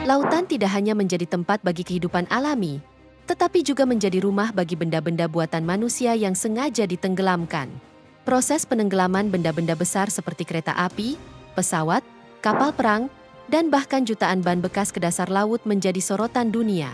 Lautan tidak hanya menjadi tempat bagi kehidupan alami, tetapi juga menjadi rumah bagi benda-benda buatan manusia yang sengaja ditenggelamkan. Proses penenggelaman benda-benda besar seperti kereta api, pesawat, kapal perang, dan bahkan jutaan ban bekas ke dasar laut menjadi sorotan dunia.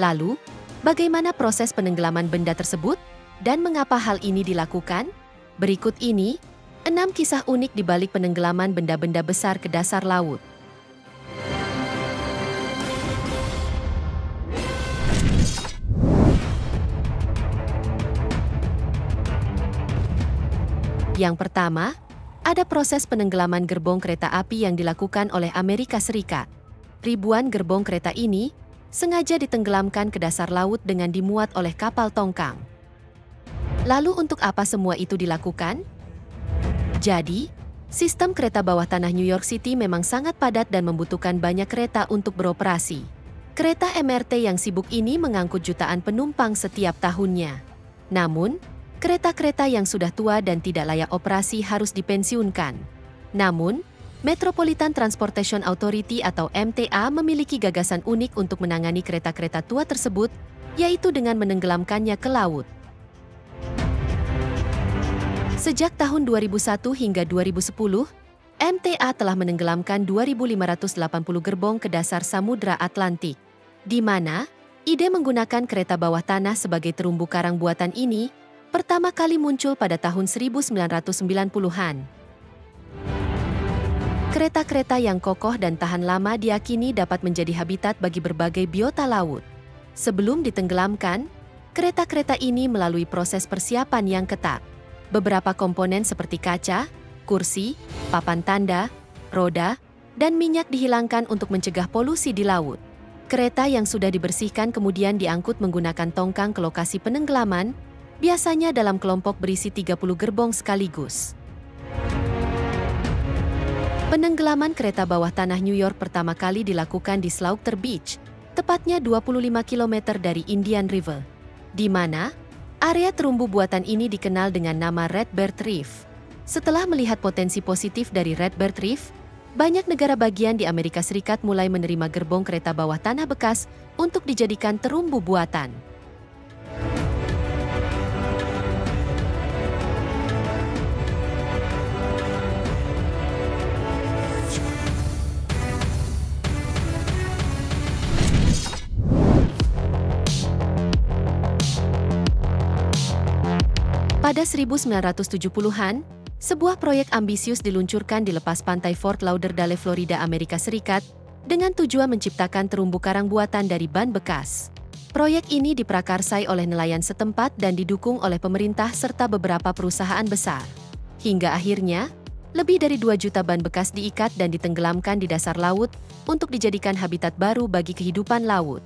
Lalu, bagaimana proses penenggelaman benda tersebut? Dan mengapa hal ini dilakukan? Berikut ini, 6 kisah unik di balik penenggelaman benda-benda besar ke dasar laut. Yang pertama, ada proses penenggelaman gerbong kereta api yang dilakukan oleh Amerika Serikat. Ribuan gerbong kereta ini sengaja ditenggelamkan ke dasar laut dengan dimuat oleh kapal tongkang. Lalu untuk apa semua itu dilakukan? Jadi, sistem kereta bawah tanah New York City memang sangat padat dan membutuhkan banyak kereta untuk beroperasi. Kereta MRT yang sibuk ini mengangkut jutaan penumpang setiap tahunnya. Namun, kereta-kereta yang sudah tua dan tidak layak operasi harus dipensiunkan. Namun, Metropolitan Transportation Authority atau MTA memiliki gagasan unik untuk menangani kereta-kereta tua tersebut, yaitu dengan menenggelamkannya ke laut. Sejak tahun 2001 hingga 2010, MTA telah menenggelamkan 2.580 gerbong ke dasar Samudra Atlantik, di mana ide menggunakan kereta bawah tanah sebagai terumbu karang buatan ini pertama kali muncul pada tahun 1990-an. Kereta-kereta yang kokoh dan tahan lama diyakini dapat menjadi habitat bagi berbagai biota laut. Sebelum ditenggelamkan, kereta-kereta ini melalui proses persiapan yang ketat. Beberapa komponen seperti kaca, kursi, papan tanda, roda, dan minyak dihilangkan untuk mencegah polusi di laut. Kereta yang sudah dibersihkan kemudian diangkut menggunakan tongkang ke lokasi penenggelaman, biasanya dalam kelompok berisi 30 gerbong sekaligus. Penenggelaman kereta bawah tanah New York pertama kali dilakukan di Slaughter Beach, tepatnya 25 km dari Indian River, di mana area terumbu buatan ini dikenal dengan nama Redbird Reef. Setelah melihat potensi positif dari Redbird Reef, banyak negara bagian di Amerika Serikat mulai menerima gerbong kereta bawah tanah bekas untuk dijadikan terumbu buatan. Pada 1970-an, sebuah proyek ambisius diluncurkan di lepas pantai Fort Lauderdale, Florida, Amerika Serikat, dengan tujuan menciptakan terumbu karang buatan dari ban bekas. Proyek ini diprakarsai oleh nelayan setempat dan didukung oleh pemerintah serta beberapa perusahaan besar. Hingga akhirnya, lebih dari 2 juta ban bekas diikat dan ditenggelamkan di dasar laut untuk dijadikan habitat baru bagi kehidupan laut.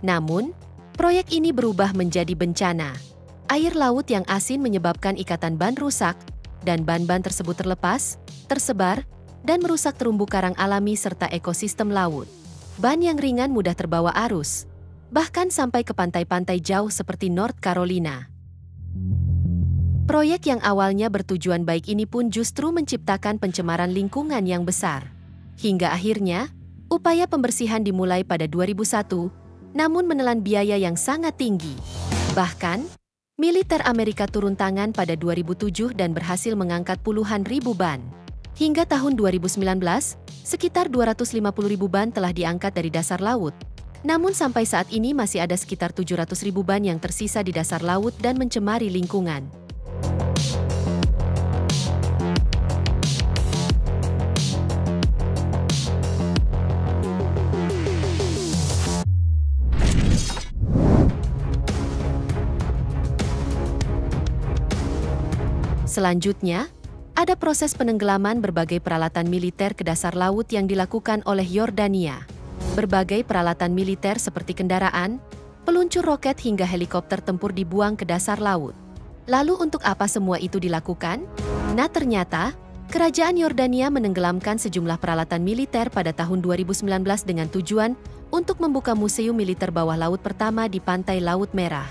Namun, proyek ini berubah menjadi bencana. Air laut yang asin menyebabkan ikatan ban rusak, dan ban-ban tersebut terlepas, tersebar, dan merusak terumbu karang alami serta ekosistem laut. Ban yang ringan mudah terbawa arus, bahkan sampai ke pantai-pantai jauh seperti North Carolina. Proyek yang awalnya bertujuan baik ini pun justru menciptakan pencemaran lingkungan yang besar. Hingga akhirnya, upaya pembersihan dimulai pada 2001, namun menelan biaya yang sangat tinggi. Bahkan, militer Amerika turun tangan pada 2007 dan berhasil mengangkat puluhan ribu ban. Hingga tahun 2019, sekitar 250 ribu ban telah diangkat dari dasar laut. Namun sampai saat ini masih ada sekitar 700 ribu ban yang tersisa di dasar laut dan mencemari lingkungan. Selanjutnya, ada proses penenggelaman berbagai peralatan militer ke dasar laut yang dilakukan oleh Yordania. Berbagai peralatan militer seperti kendaraan, peluncur roket hingga helikopter tempur dibuang ke dasar laut. Lalu untuk apa semua itu dilakukan? Nah ternyata, Kerajaan Yordania menenggelamkan sejumlah peralatan militer pada tahun 2019 dengan tujuan untuk membuka museum militer bawah laut pertama di Pantai Laut Merah.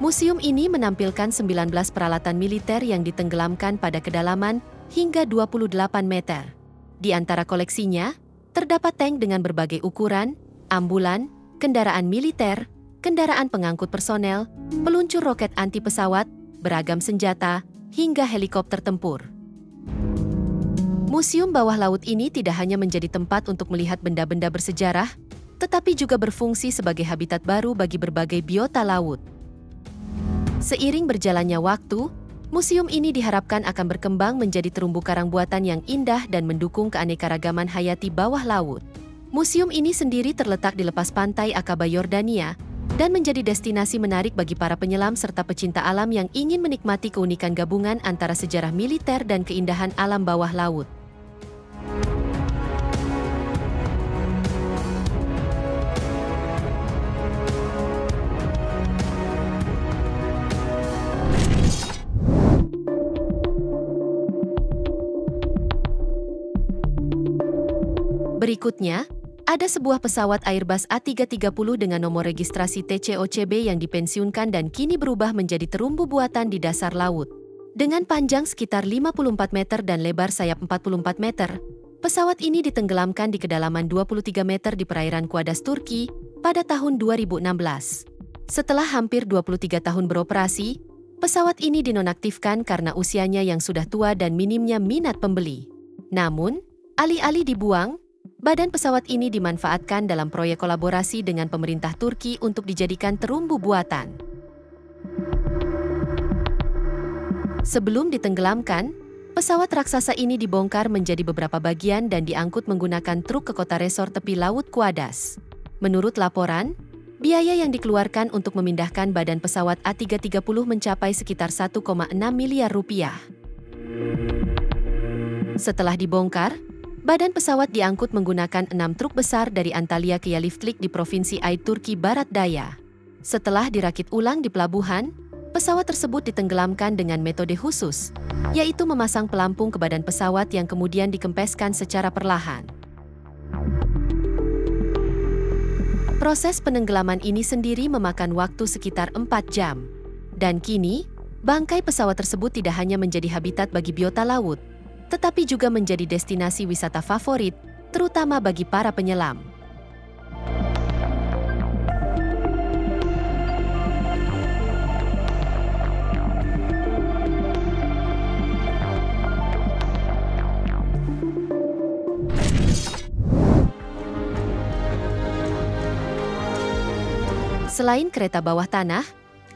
Museum ini menampilkan 19 peralatan militer yang ditenggelamkan pada kedalaman hingga 28 meter. Di antara koleksinya, terdapat tank dengan berbagai ukuran, ambulan, kendaraan militer, kendaraan pengangkut personel, peluncur roket anti-pesawat, beragam senjata, hingga helikopter tempur. Museum bawah laut ini tidak hanya menjadi tempat untuk melihat benda-benda bersejarah, tetapi juga berfungsi sebagai habitat baru bagi berbagai biota laut. Seiring berjalannya waktu, museum ini diharapkan akan berkembang menjadi terumbu karang buatan yang indah dan mendukung keanekaragaman hayati bawah laut. Museum ini sendiri terletak di lepas pantai Aqaba, Yordania, dan menjadi destinasi menarik bagi para penyelam serta pecinta alam yang ingin menikmati keunikan gabungan antara sejarah militer dan keindahan alam bawah laut. Berikutnya, ada sebuah pesawat Airbus A330 dengan nomor registrasi TCOCB yang dipensiunkan dan kini berubah menjadi terumbu buatan di dasar laut. Dengan panjang sekitar 54 meter dan lebar sayap 44 meter, pesawat ini ditenggelamkan di kedalaman 23 meter di perairan Kuadus, Turki, pada tahun 2016. Setelah hampir 23 tahun beroperasi, pesawat ini dinonaktifkan karena usianya yang sudah tua dan minimnya minat pembeli. Namun, alih-alih dibuang, badan pesawat ini dimanfaatkan dalam proyek kolaborasi dengan pemerintah Turki untuk dijadikan terumbu buatan. Sebelum ditenggelamkan, pesawat raksasa ini dibongkar menjadi beberapa bagian dan diangkut menggunakan truk ke kota resort tepi laut Kuadus. Menurut laporan, biaya yang dikeluarkan untuk memindahkan badan pesawat A330 mencapai sekitar 1,6 miliar rupiah. Setelah dibongkar, badan pesawat diangkut menggunakan 6 truk besar dari Antalya ke Yaliflik di Provinsi Aid, Turki Barat Daya. Setelah dirakit ulang di pelabuhan, pesawat tersebut ditenggelamkan dengan metode khusus, yaitu memasang pelampung ke badan pesawat yang kemudian dikempeskan secara perlahan. Proses penenggelaman ini sendiri memakan waktu sekitar 4 jam. Dan kini, bangkai pesawat tersebut tidak hanya menjadi habitat bagi biota laut, tetapi juga menjadi destinasi wisata favorit, terutama bagi para penyelam. Selain kereta bawah tanah,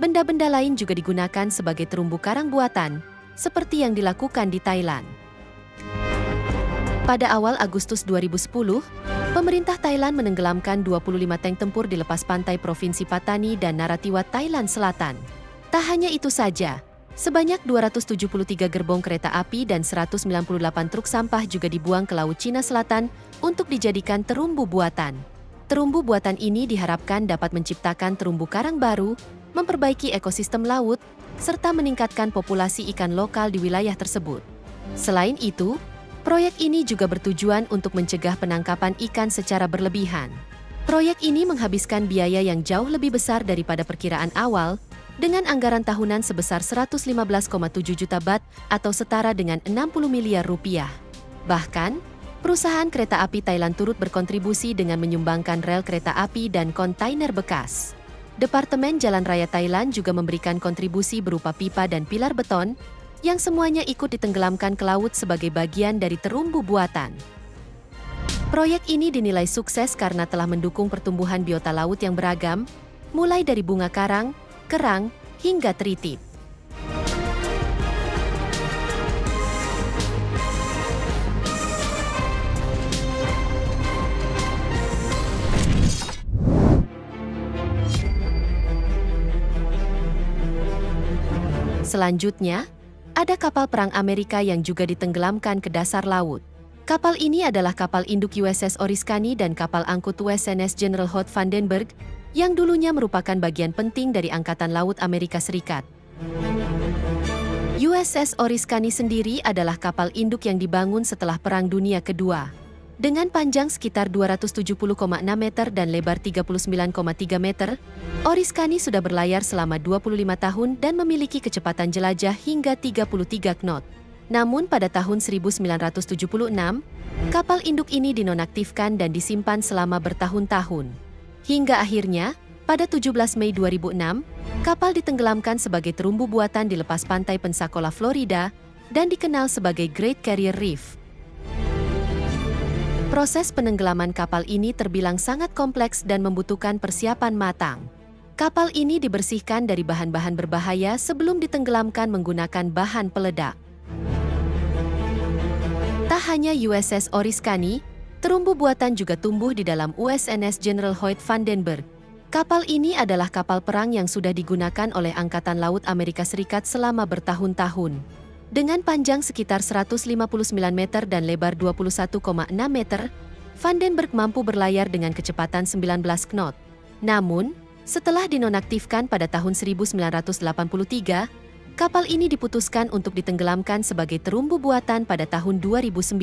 benda-benda lain juga digunakan sebagai terumbu karang buatan, seperti yang dilakukan di Thailand. Pada awal Agustus 2010, pemerintah Thailand menenggelamkan 25 tank tempur di lepas pantai Provinsi Pattani dan Narathiwat, Thailand Selatan. Tak hanya itu saja, sebanyak 273 gerbong kereta api dan 198 truk sampah juga dibuang ke Laut Cina Selatan untuk dijadikan terumbu buatan. Terumbu buatan ini diharapkan dapat menciptakan terumbu karang baru, memperbaiki ekosistem laut, serta meningkatkan populasi ikan lokal di wilayah tersebut. Selain itu, proyek ini juga bertujuan untuk mencegah penangkapan ikan secara berlebihan. Proyek ini menghabiskan biaya yang jauh lebih besar daripada perkiraan awal, dengan anggaran tahunan sebesar 115,7 juta baht atau setara dengan 60 miliar rupiah. Bahkan, perusahaan kereta api Thailand turut berkontribusi dengan menyumbangkan rel kereta api dan kontainer bekas. Departemen Jalan Raya Thailand juga memberikan kontribusi berupa pipa dan pilar beton, yang semuanya ikut ditenggelamkan ke laut sebagai bagian dari terumbu buatan. Proyek ini dinilai sukses karena telah mendukung pertumbuhan biota laut yang beragam, mulai dari bunga karang, kerang, hingga tritip. Selanjutnya, ada kapal perang Amerika yang juga ditenggelamkan ke dasar laut. Kapal ini adalah kapal induk USS Oriskany dan kapal angkut USNS General Hood Vandenberg, yang dulunya merupakan bagian penting dari Angkatan Laut Amerika Serikat. USS Oriskany sendiri adalah kapal induk yang dibangun setelah Perang Dunia Kedua. Dengan panjang sekitar 270,6 meter dan lebar 39,3 meter, Oriskany sudah berlayar selama 25 tahun dan memiliki kecepatan jelajah hingga 33 knot. Namun pada tahun 1976, kapal induk ini dinonaktifkan dan disimpan selama bertahun-tahun. Hingga akhirnya, pada 17 Mei 2006, kapal ditenggelamkan sebagai terumbu buatan di lepas pantai Pensacola, Florida, dan dikenal sebagai Great Barrier Reef. Proses penenggelaman kapal ini terbilang sangat kompleks dan membutuhkan persiapan matang. Kapal ini dibersihkan dari bahan-bahan berbahaya sebelum ditenggelamkan menggunakan bahan peledak. Tak hanya USS Oriskany, terumbu buatan juga tumbuh di dalam USNS General Hoyt Vandenberg. Kapal ini adalah kapal perang yang sudah digunakan oleh Angkatan Laut Amerika Serikat selama bertahun-tahun. Dengan panjang sekitar 159 meter dan lebar 21,6 meter, Vandenberg mampu berlayar dengan kecepatan 19 knot. Namun, setelah dinonaktifkan pada tahun 1983, kapal ini diputuskan untuk ditenggelamkan sebagai terumbu buatan pada tahun 2009.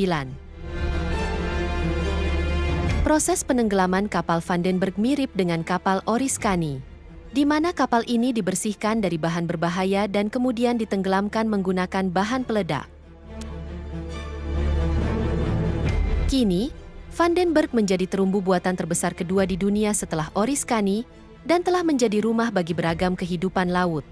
Proses penenggelaman kapal Vandenberg mirip dengan kapal Oriskany, di mana kapal ini dibersihkan dari bahan berbahaya dan kemudian ditenggelamkan menggunakan bahan peledak. Kini, Vandenberg menjadi terumbu buatan terbesar kedua di dunia setelah Oriskany dan telah menjadi rumah bagi beragam kehidupan laut.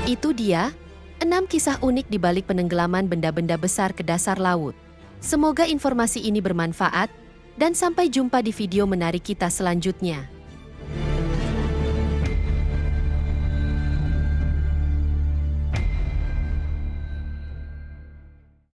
Itu dia 6 kisah unik di balik penenggelaman benda-benda besar ke dasar laut. Semoga informasi ini bermanfaat, dan sampai jumpa di video menarik kita selanjutnya.